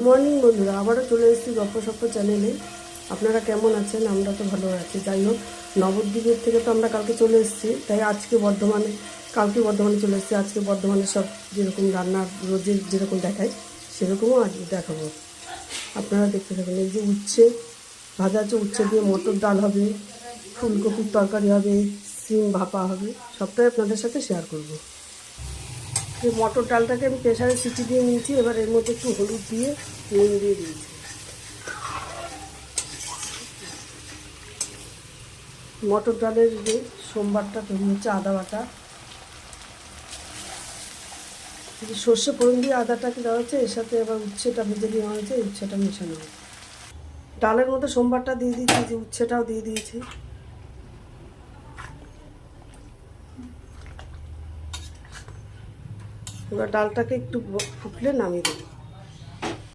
Morning বন্ধুরা, আবারও চলে এসেছি গপ্প সপ্প চ্যানেলে। আপনারা কেমন আছেন? আমরা তো ভালো আছি। যাই হোক, নবদ্বীপের থেকে তো আমরা কালকে চলে এসেছি, তাই আজকে বর্ধমানে, কালকে বর্ধমানে চলে এসেছি। আজকে বর্ধমানে সব যেরকম রান্নার রোজের যেরকম দেখায় সেরকমও আজকে দেখাবো। আপনারা দেখতে থাকুন। এই যে উচ্ছে ভাজা আছে, উচ্ছে দিয়ে মটর ডাল হবে, ফুলকপির তরকারি হবে, সিম ভাপা হবে, সবটাই আপনাদের সাথে শেয়ার করবো। এই মটর ডালটাকে আমি প্রেসারে সিটি দিয়ে নিয়েছি। এবার এর মধ্যে একটু হলুদ দিয়ে নুন দিয়ে দিয়েছি। মটর ডালের যে সোমবারটা তৈরি হচ্ছে আদা বাটা, সর্ষে ফোড়ন দিয়ে আদাটাকে দেওয়া হচ্ছে, এর সাথে আবার উচ্ছেটা ভেজে দেওয়া হয়েছে, উচ্ছেটা মেশানো হয়েছে। ডালের মধ্যে সোমবারটা দিয়ে দিয়েছি, যে উচ্ছেটাও দিয়ে দিয়েছি। এবার ডালটাকে একটু ফুটলে নামিয়ে দেবো।